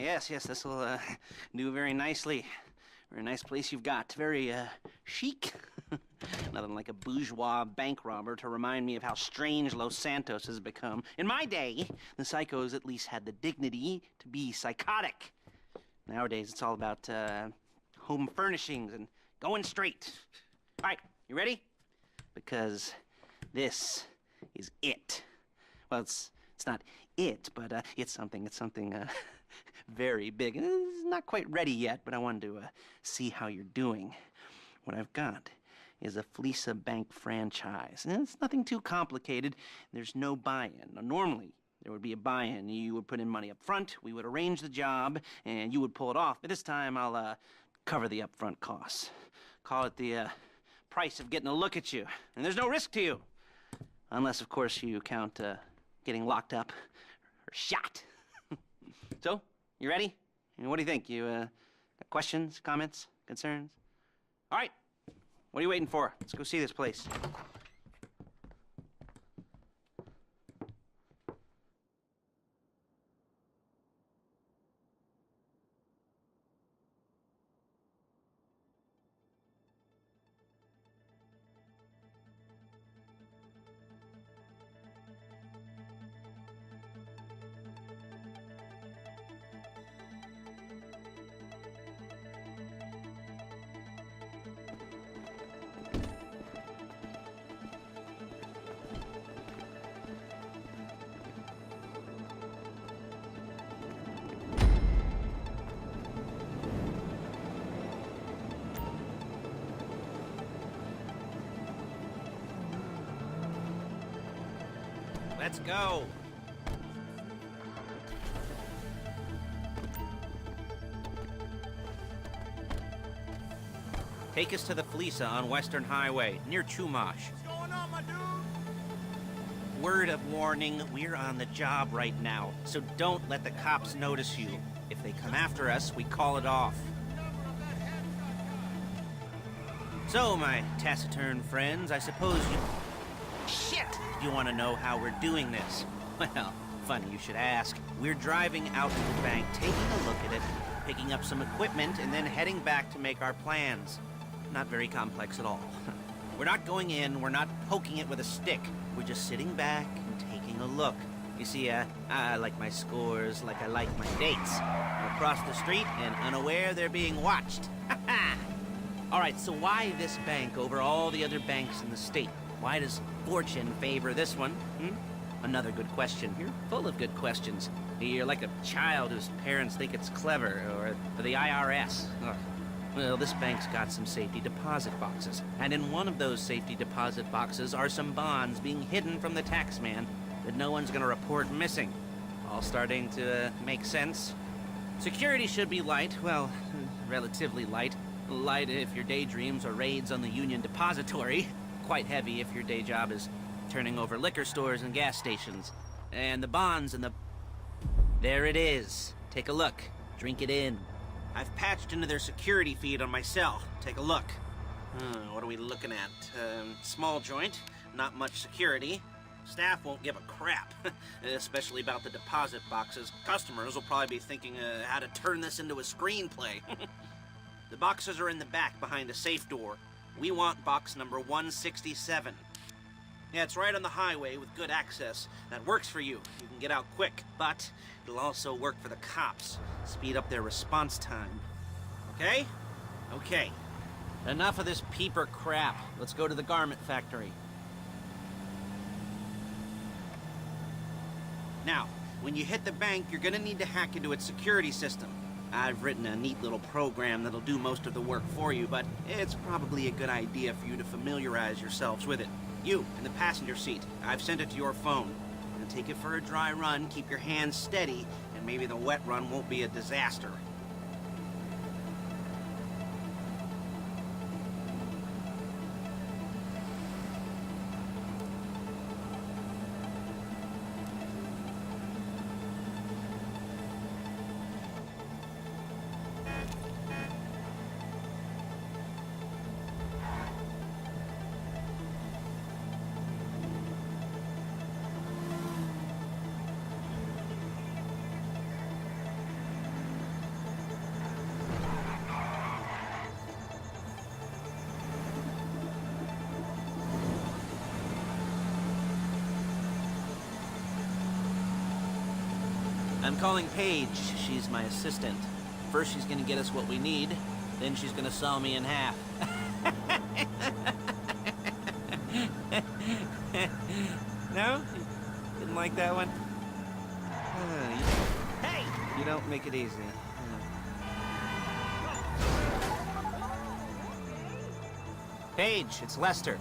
Yes, this will do very nicely. Very nice place you've got. Very chic. Nothing like a bourgeois bank robber to remind me of how strange Los Santos has become. In my day, the psychos at least had the dignity to be psychotic. Nowadays, it's all about home furnishings and going straight. All right, you ready? Because this is it. Well, it's not it, but it's something very big. It's not quite ready yet, but I wanted to see how you're doing. What I've got is a Fleeca bank franchise. And it's nothing too complicated. There's no buy-in. Now, normally, there would be a buy-in. You would put in money up front, we would arrange the job, and you would pull it off. But this time, I'll cover the upfront costs. Call it the price of getting a look at you. And there's no risk to you. Unless, of course, you count getting locked up or shot. So, you ready? And what do you think? You got questions, comments, concerns? All right. What are you waiting for? Let's go see this place. Let's go. Take us to the Fleeca on Western Highway, near Chumash. What's going on, my dude? Word of warning, we're on the job right now, so don't let the cops notice you. If they come after us, we call it off. So, my taciturn friends, I suppose you... Shit! You want to know how we're doing this? Well, funny you should ask. We're driving out to the bank, taking a look at it, picking up some equipment, and then heading back to make our plans. Not very complex at all. We're not going in, we're not poking it with a stick. We're just sitting back and taking a look. You see, I like my scores like I like my dates. Across the street and unaware they're being watched. All right, so why this bank over all the other banks in the state? Why does fortune favor this one? Another good question. You're full of good questions. You're like a child whose parents think it's clever, or the IRS. Ugh. Well, this bank's got some safety deposit boxes, and in one of those safety deposit boxes are some bonds being hidden from the tax man that no one's gonna report missing. All starting to make sense. Security should be light, well, relatively light. Light if your daydreams are raids on the Union Depository. Quite heavy if your day job is turning over liquor stores and gas stations. And the bonds and the... There it is. Take a look. Drink it in. I've patched into their security feed on my cell. Take a look. What are we looking at? Small joint, not much security. Staff won't give a crap, especially about the deposit boxes. Customers will probably be thinking how to turn this into a screenplay. The boxes are in the back behind a safe door. We want box number 167. Yeah, it's right on the highway with good access. That works for you. You can get out quick, but it'll also work for the cops. Speed up their response time. Okay? Okay. Enough of this peeper crap. Let's go to the garment factory. Now, when you hit the bank, you're gonna need to hack into its security system. I've written a neat little program that'll do most of the work for you, but it's probably a good idea for you to familiarize yourselves with it. You, in the passenger seat, I've sent it to your phone. And take it for a dry run, keep your hands steady, and maybe the wet run won't be a disaster. I'm calling Paige. She's my assistant. First she's gonna get us what we need, then she's gonna saw me in half. No? Didn't like that one? Hey! You don't make it easy. Paige, it's Lester.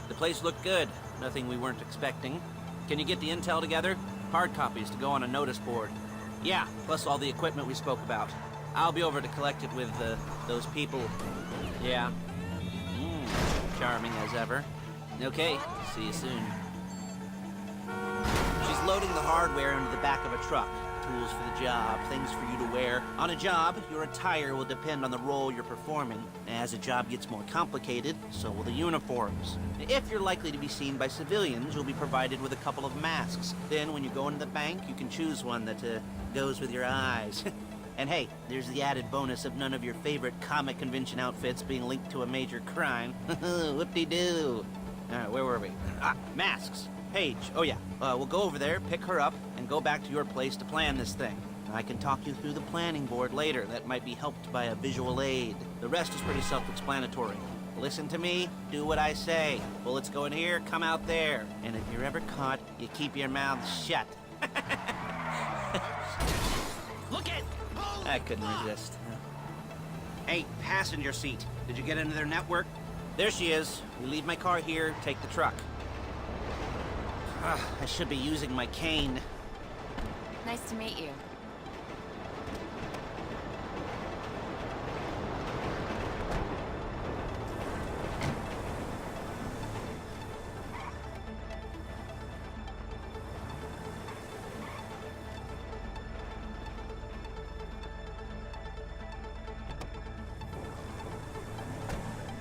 The place looked good. Nothing we weren't expecting. Can you get the intel together? Hard copies to go on a notice board. Yeah, plus all the equipment we spoke about. I'll be over to collect it with, those people. Yeah. Charming as ever. Okay, see you soon. She's loading the hardware into the back of a truck. Tools for the job, things for you to wear. On a job, your attire will depend on the role you're performing. As a job gets more complicated, so will the uniforms. If you're likely to be seen by civilians, you'll be provided with a couple of masks. Then, when you go into the bank, you can choose one that goes with your eyes. And hey, there's the added bonus of none of your favorite comic convention outfits being linked to a major crime. Whoop-de-doo. Alright, where were we? Masks. Paige. Oh yeah, we'll go over there, pick her up, and go back to your place to plan this thing. I can talk you through the planning board later. That might be helped by a visual aid. The rest is pretty self-explanatory. Listen to me, do what I say. Bullets go in here, come out there. And if you're ever caught, you keep your mouth shut. Look it! I couldn't resist. Hey, passenger seat. Did you get into their network? There she is. We leave my car here, take the truck. I should be using my cane. Nice to meet you.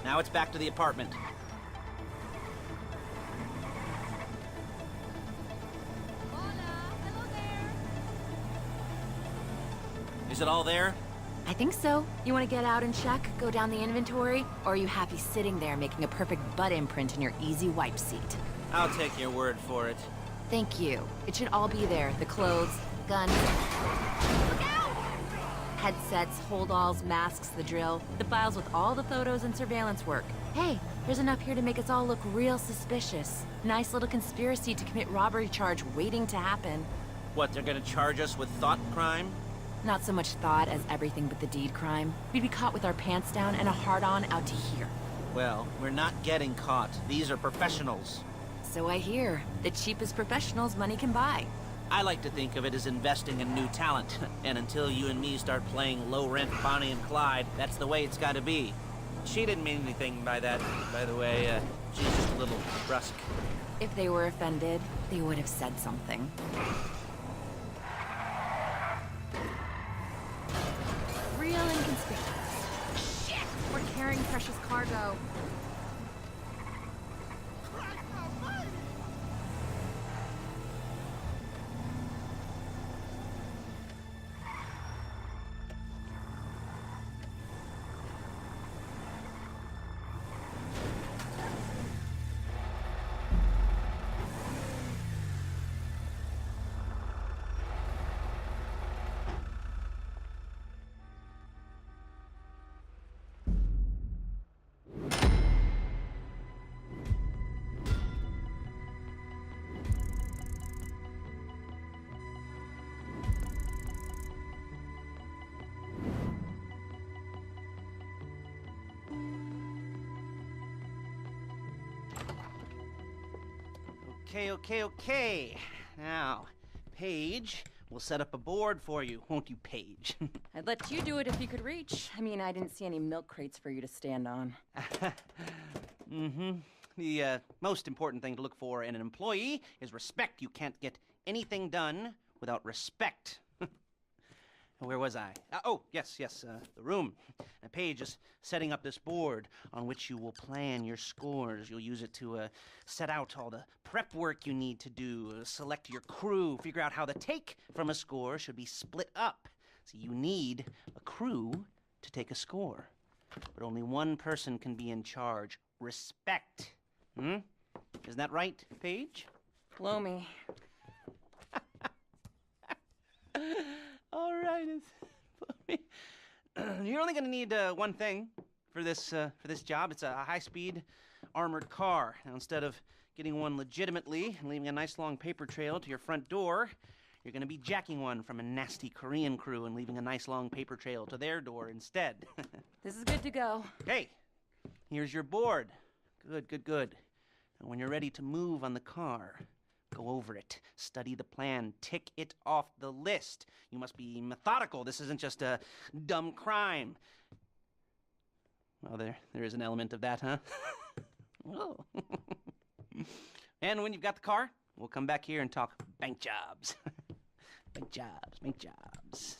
Now it's back to the apartment. Is it all there? I think so. You want to get out and check, go down the inventory, or are you happy sitting there making a perfect butt imprint in your easy wipe seat? I'll take your word for it. Thank you. It should all be there. The clothes, guns. Look out! Headsets, holdalls, masks, the drill. The files with all the photos and surveillance work. Hey, there's enough here to make us all look real suspicious. Nice little conspiracy to commit robbery charge waiting to happen. What, they're gonna charge us with thought crime? Not so much thought as everything but the deed crime. We'd be caught with our pants down and a hard-on out to here. Well, we're not getting caught. These are professionals. So I hear. The cheapest professionals money can buy. I like to think of it as investing in new talent. And until you and me start playing low-rent Bonnie and Clyde, that's the way it's gotta be. She didn't mean anything by that, by the way. She's just a little brusque. If they were offended, they would have said something. Real inconspicuous. Shit! We're carrying precious cargo. Okay. Now, Paige, we'll set up a board for you, won't you, Paige? I'd let you do it if you could reach. I mean, I didn't see any milk crates for you to stand on. The most important thing to look for in an employee is respect. You can't get anything done without respect. Where was I? Yes, the room. Paige is setting up this board on which you will plan your scores. You'll use it to set out all the prep work you need to do, select your crew, figure out how the take from a score should be split up. So you need a crew to take a score. But only one person can be in charge. Respect. Isn't that right, Paige? Blow me. All right. You're only going to need one thing for this job. It's a high-speed armored car. Now, instead of getting one legitimately and leaving a nice long paper trail to your front door, you're going to be jacking one from a nasty Korean crew and leaving a nice long paper trail to their door instead. This is good to go. Okay, here's your board. Good. And when you're ready to move on the car, go over it, study the plan, tick it off the list. You must be methodical. This isn't just a dumb crime. Well, there is an element of that, huh? Oh. And when you've got the car, we'll come back here and talk bank jobs. Bank jobs.